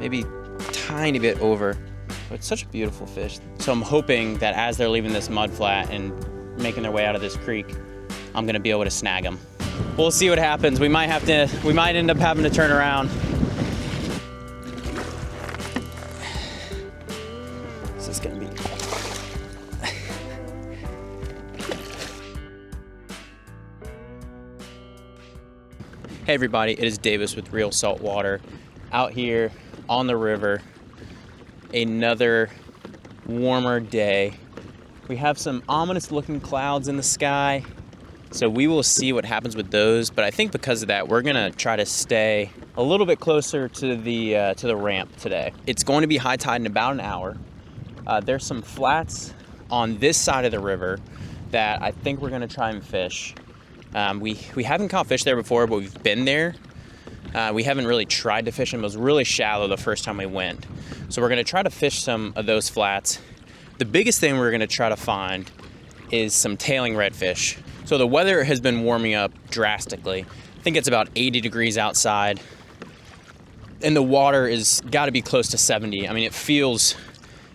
maybe tiny bit over. But it's such a beautiful fish. So I'm hoping that as they're leaving this mud flat and making their way out of this creek, I'm gonna be able to snag them. We'll see what happens. We might end up having to turn around. This is gonna be. Hey everybody, it is Davis with Real Saltwater, out here on the river. Another warmer day. We have some ominous looking clouds in the sky, so we will see what happens with those. But I think because of that, we're gonna try to stay a little bit closer to the ramp today. It's going to be high tide in about an hour. There's some flats on this side of the river that I think we're gonna try and fish. We haven't caught fish there before, but we've been there. We haven't really tried to fish them. It was really shallow the first time we went. So we're gonna try to fish some of those flats. The biggest thing we're gonna try to find is some tailing redfish. So the weather has been warming up drastically. I think it's about 80 degrees outside. And the water is gotta be close to 70. I mean, it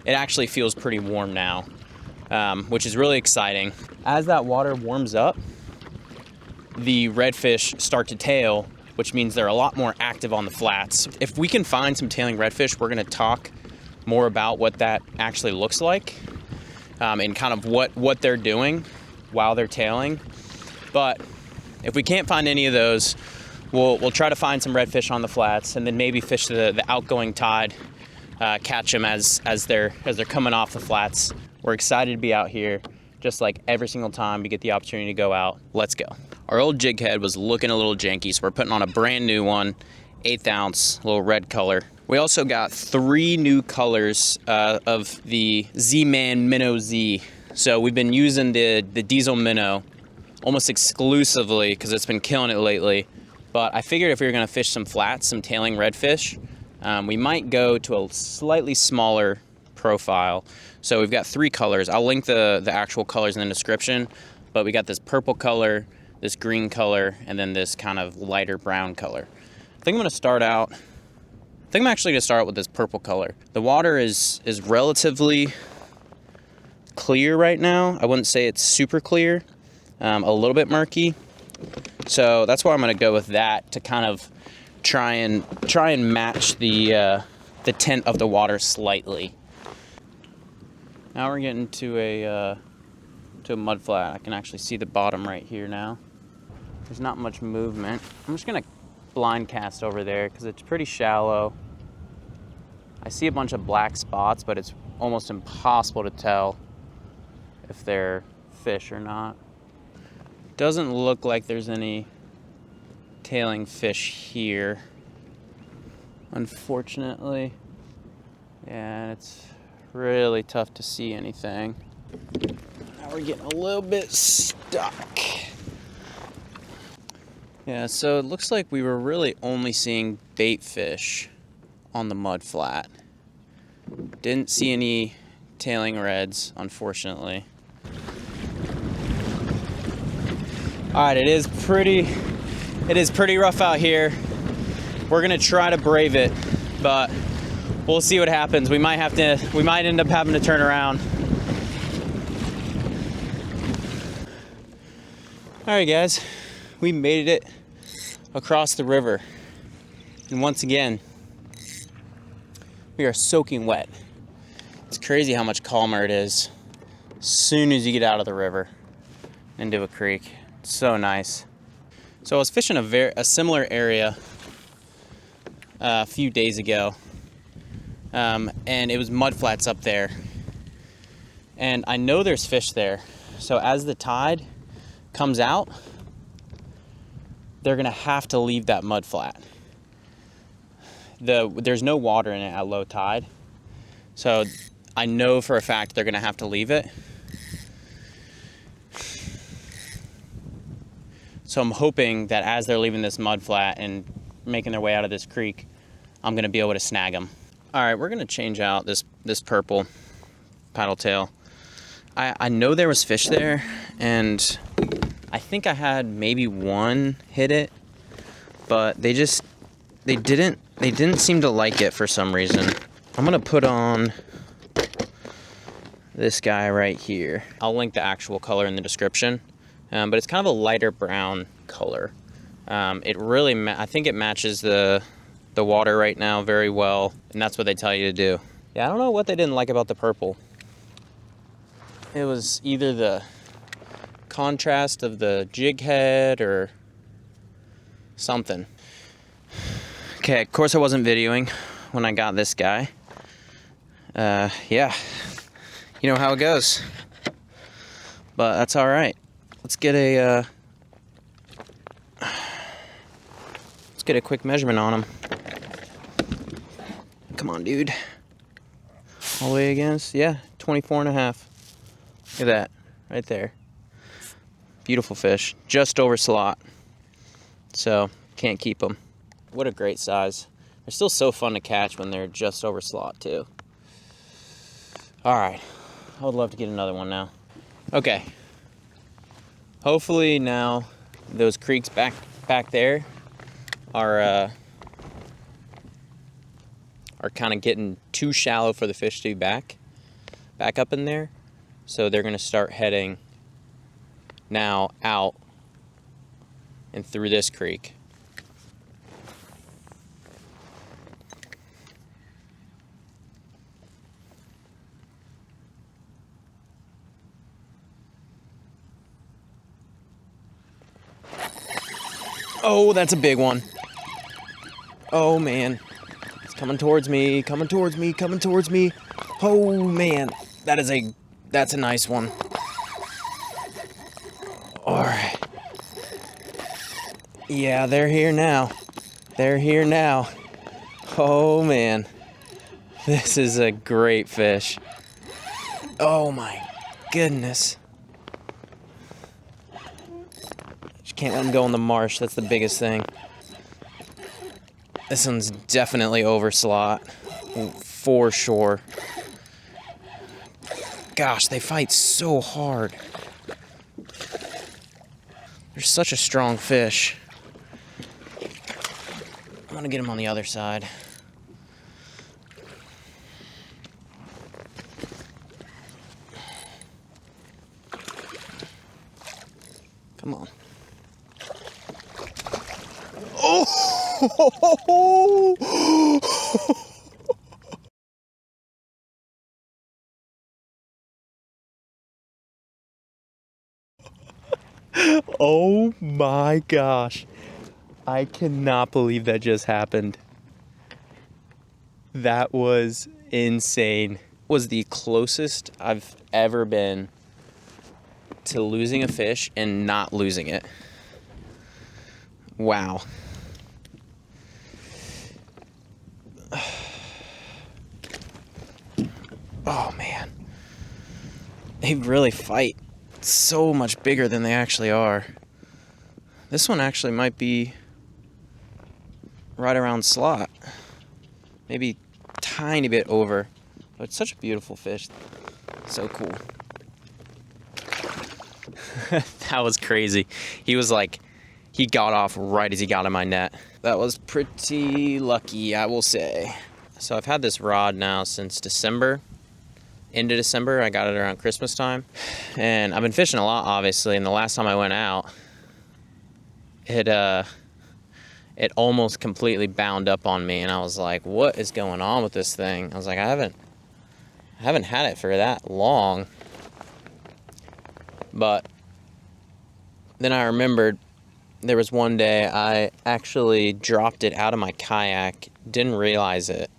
actually feels pretty warm now, which is really exciting. As that water warms up, the redfish start to tail, which means they're a lot more active on the flats. If we can find some tailing redfish, we're gonna talk more about what that actually looks like, and kind of what they're doing while they're tailing. But if we can't find any of those, we'll try to find some redfish on the flats, and then maybe fish the outgoing tide, catch them as they're coming off the flats. We're excited to be out here, just like every single time we get the opportunity to go out. Let's go. Our old jig head was looking a little janky, so we're putting on a brand new one, 1/8 ounce, little red color. We also got 3 new colors of the Zman Minnowz. So we've been using the diesel minnow almost exclusively because it's been killing it lately. But I figured if we were gonna fish some flats, some tailing redfish, we might go to a slightly smaller profile. So we've got 3 colors. I'll link the actual colors in the description, but we got this purple color, this green color, and then this kind of lighter brown color. I think I'm actually gonna start out with this purple color. The water is relatively clear right now. I wouldn't say it's super clear, a little bit murky. So that's why I'm gonna go with that to kind of try and match the tint of the water slightly. Now we're getting to a mud flat. I can actually see the bottom right here now. There's not much movement. I'm just gonna blind cast over there because it's pretty shallow. I see a bunch of black spots, but it's almost impossible to tell if they're fish or not. Doesn't look like there's any tailing fish here, unfortunately. Yeah, it's really tough to see anything. Now we're getting a little bit stuck. Yeah, so it looks like we were really only seeing bait fish on the mud flat. Didn't see any tailing reds, unfortunately. All right, it is pretty rough out here. We're gonna try to brave it, but we'll see what happens. We might end up having to turn around. All right, guys. We made it across the river. And once again, we are soaking wet. It's crazy how much calmer it is as soon as you get out of the river into a creek. It's so nice. So I was fishing a similar area a few days ago, and it was mud flats up there. And I know there's fish there. So as the tide comes out, they're gonna have to leave that mud flat. There's no water in it at low tide, so I know for a fact they're gonna have to leave it. So I'm hoping that as they're leaving this mud flat and making their way out of this creek, I'm gonna be able to snag them. All right, we're gonna change out this purple paddle tail. I know there was fish there, and I think I had maybe one hit it, but they didn't they didn't seem to like it for some reason. I'm gonna put on this guy right here. I'll link the actual color in the description, but it's kind of a lighter brown color. It really, I think it matches the water right now very well, and that's what they tell you to do. Yeah, I don't know what they didn't like about the purple. It was either the contrast of the jig head or something. Okay, of course I wasn't videoing when I got this guy. Yeah, you know how it goes. But that's all right. Let's get a quick measurement on him. Come on, dude. All the way against, yeah, 24 and a half. Look at that, right there. Beautiful fish, just over slot. So, can't keep them. What a great size. They're still so fun to catch when they're just over slot too. All right, I would love to get another one now. Okay. Hopefully now those creeks back there are kind of getting too shallow for the fish to be back up in there. So they're gonna start heading now out and through this creek. Oh, that's a big one. Oh man, it's coming towards me, coming towards me, coming towards me. Oh man, that's a nice one. All right. Yeah, they're here now. They're here now. Oh man, this is a great fish. Oh my goodness. Can't let him go in the marsh. That's the biggest thing. This one's definitely over slot, for sure. Gosh, they fight so hard. They're such a strong fish. I'm gonna get him on the other side. Come on. Oh! Oh my gosh. I cannot believe that just happened. That was insane. It was the closest I've ever been to losing a fish and not losing it. Wow. Oh man, they really fight so much bigger than they actually are. This one actually might be right around slot, maybe a tiny bit over, but it's such a beautiful fish. So cool. That was crazy. He was like, he got off right as he got in my net. That was pretty lucky, I will say. So I've had this rod now since December. Into December, I got it around Christmas time. And I've been fishing a lot, obviously, and the last time I went out, it almost completely bound up on me, and I was like, what is going on with this thing? I was like, I haven't had it for that long. But then I remembered there was one day I actually dropped it out of my kayak, didn't realize it,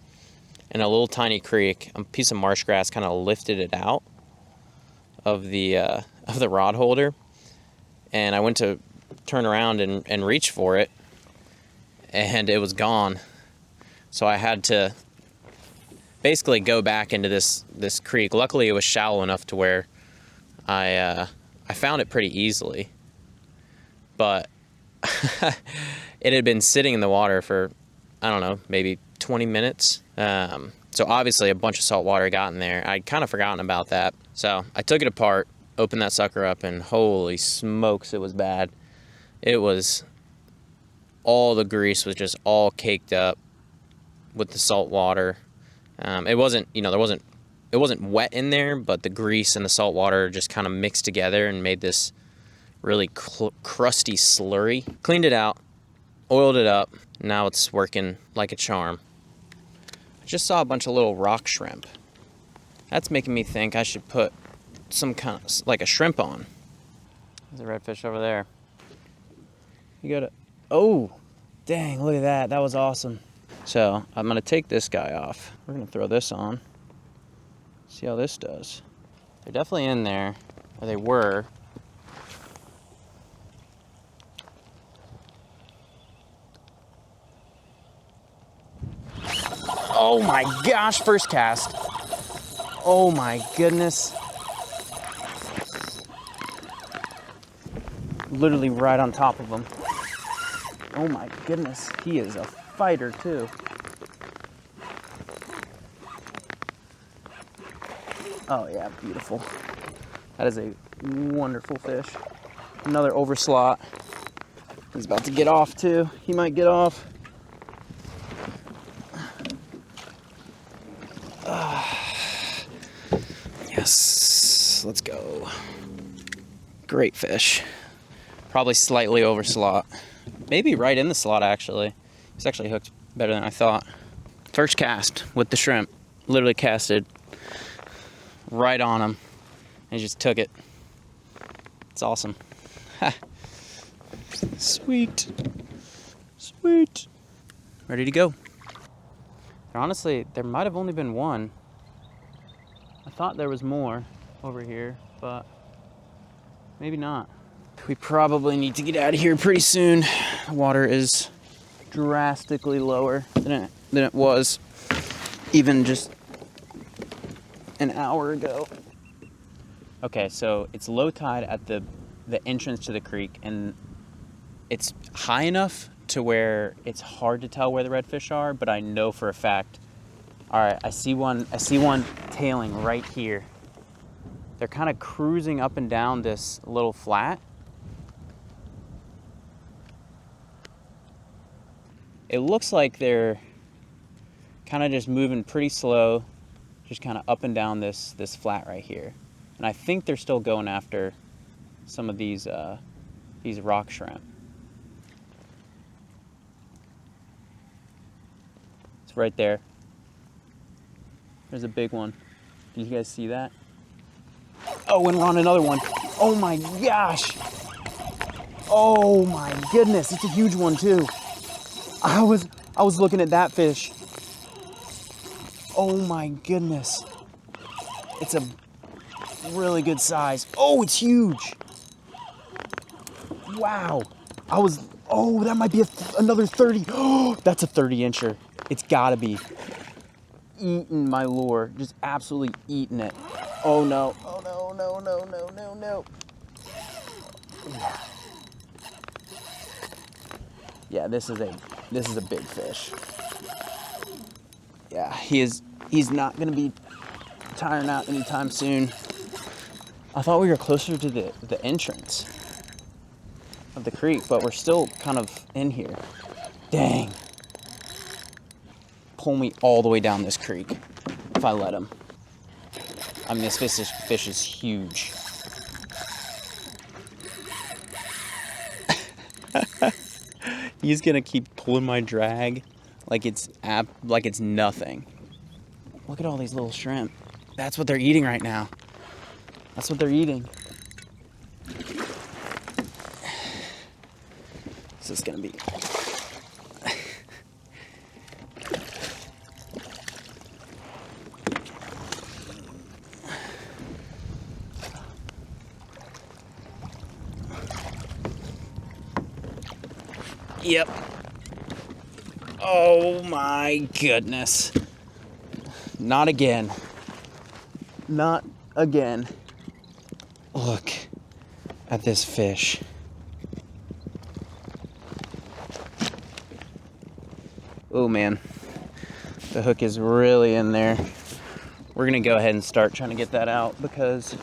in a little tiny creek. A piece of marsh grass kind of lifted it out of the rod holder, and I went to turn around and reach for it, and it was gone. So I had to basically go back into this creek. Luckily, it was shallow enough to where I found it pretty easily, but it had been sitting in the water for, I don't know, maybe 20 minutes. So obviously a bunch of salt water got in there. I'd kind of forgotten about that. So I took it apart, opened that sucker up, and holy smokes, it was bad. It was, all the grease was just all caked up. with the salt water. It wasn't, you know, it wasn't wet in there, but the grease and the salt water just kind of mixed together and made this really crusty slurry. Cleaned it out, oiled it up. Now it's working like a charm. I just saw a bunch of little rock shrimp. That's making me think I should put some kind of, like a shrimp on. There's a redfish over there. You gotta, oh, dang, look at that. That was awesome. So I'm gonna take this guy off. We're gonna throw this on. See how this does. They're definitely in there, or they were. Oh my gosh, first cast. Oh my goodness. Literally right on top of him. Oh my goodness, he is a fighter too. Oh yeah, beautiful. That is a wonderful fish. Another overslot. He's about to get off too. He might get off. Yes, let's go. Great fish. Probably slightly over slot. Maybe right in the slot actually. He's actually hooked better than I thought. First cast with the shrimp. Literally casted right on him. And he just took it. It's awesome. Sweet. Sweet. Ready to go. Honestly, there might have only been one. I thought there was more over here, but maybe not. We probably need to get out of here pretty soon. The water is drastically lower than it was even just an hour ago. Okay, so it's low tide at the entrance to the creek, and it's high enough to where it's hard to tell where the redfish are, but I know for a fact. All right, I see one tailing right here. They're kind of cruising up and down this little flat. It looks like they're kind of just moving pretty slow, just kind of up and down this flat right here. And I think they're still going after some of these rock shrimp. It's right there. There's a big one. Did you guys see that? Oh, and we're on another one. Oh my gosh. Oh my goodness, it's a huge one too. I was looking at that fish. Oh my goodness. It's a really good size. Oh, it's huge. Wow. Oh, that might be another 30. Oh, that's a 30-incher. It's gotta be. Eating my lure, just absolutely eating it. Oh no, oh no, no, no, no, no, no. Yeah, this is a big fish. Yeah, he's not gonna be tiring out anytime soon. I thought we were closer to the entrance of the creek, but we're still kind of in here. Dang. Pull me all the way down this creek if I let him. I mean, this fish is huge. He's gonna keep pulling my drag like it's nothing. Look at all these little shrimp. That's what they're eating right now. That's what they're eating. This is gonna be. Yep. Oh my goodness. Not again. Not again. Look at this fish. Oh man. The hook is really in there. We're gonna go ahead and start trying to get that out because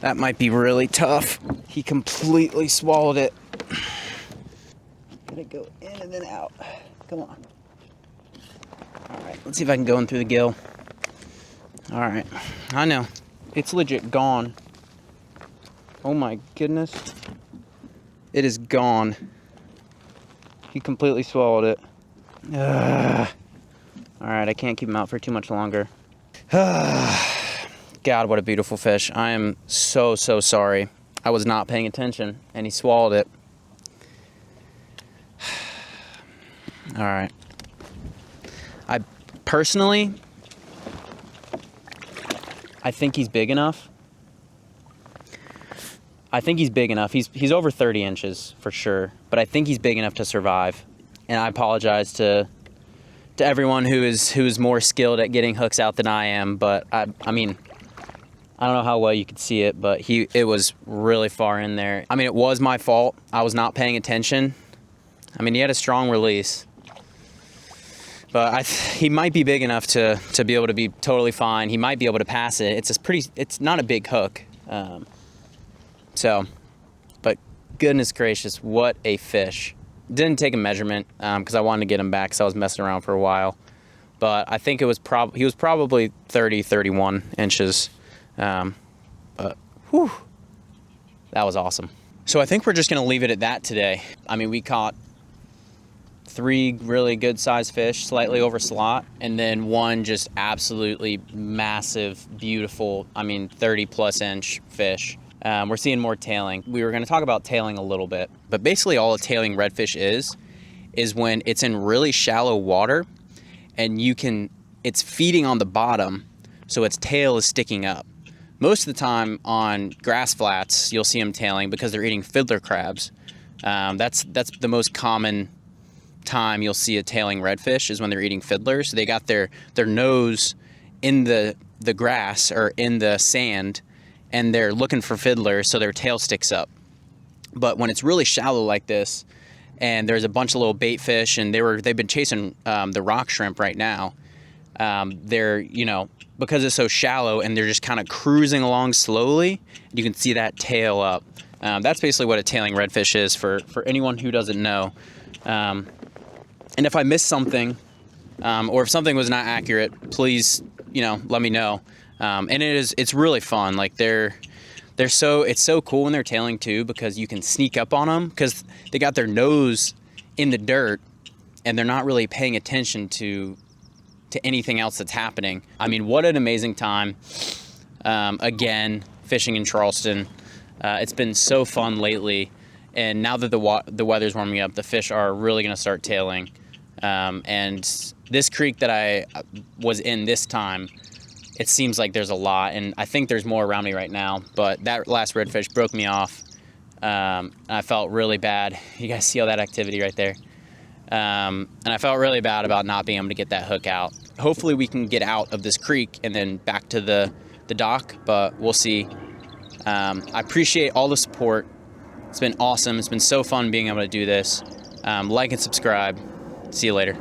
that might be really tough. He completely swallowed it. Gonna go in and then out. Come on. Let's see if I can go in through the gill. All right, I know. It's legit gone. Oh my goodness. It is gone. He completely swallowed it. Ugh. All right, I can't keep him out for too much longer. God, what a beautiful fish. I am so sorry. I was not paying attention and he swallowed it. All right. I personally, I think he's big enough. He's over 30 inches for sure, but I think he's big enough to survive. And I apologize to everyone who's more skilled at getting hooks out than I am, but I mean, I don't know how well you could see it, but it was really far in there. I mean, it was my fault. I was not paying attention. I mean, he had a strong release, but he might be big enough to be able to be totally fine. He might be able to pass it. It's not a big hook. But goodness gracious, what a fish. Didn't take a measurement because I wanted to get him back because I was messing around for a while. But I think he was probably 30, 31 inches. But whew, that was awesome. So I think we're just going to leave it at that today. I mean, we caught 3 really good sized fish, slightly over slot, and then 1 just absolutely massive, beautiful, I mean, 30+ inch fish. We're seeing more tailing. We were going to talk about tailing a little bit, but basically all a tailing redfish is when it's in really shallow water and it's feeding on the bottom, so its tail is sticking up. Most of the time on grass flats, you'll see them tailing because they're eating fiddler crabs. That's the most common time you'll see a tailing redfish is when they're eating fiddlers. They got their nose in the grass or in the sand, and they're looking for fiddlers, so their tail sticks up. But when it's really shallow like this, and there's a bunch of little bait fish, and they've been chasing the rock shrimp right now. They're, because it's so shallow and they're just kind of cruising along slowly, you can see that tail up. That's basically what a tailing redfish is for anyone who doesn't know. And if I missed something, or if something was not accurate, please, let me know. And it's really fun. Like it's so cool when they're tailing too, because you can sneak up on them because they got their nose in the dirt and they're not really paying attention to anything else that's happening. I mean, what an amazing time. Again, fishing in Charleston. It's been so fun lately. And now that the weather's warming up, the fish are really going to start tailing. And this creek that I was in this time, it seems like there's a lot, and I think there's more around me right now, but that last redfish broke me off. And I felt really bad. You guys see all that activity right there? And I felt really bad about not being able to get that hook out. Hopefully we can get out of this creek and then back to the dock, but we'll see. I appreciate all the support. It's been awesome. It's been so fun being able to do this. Like and subscribe. See you later.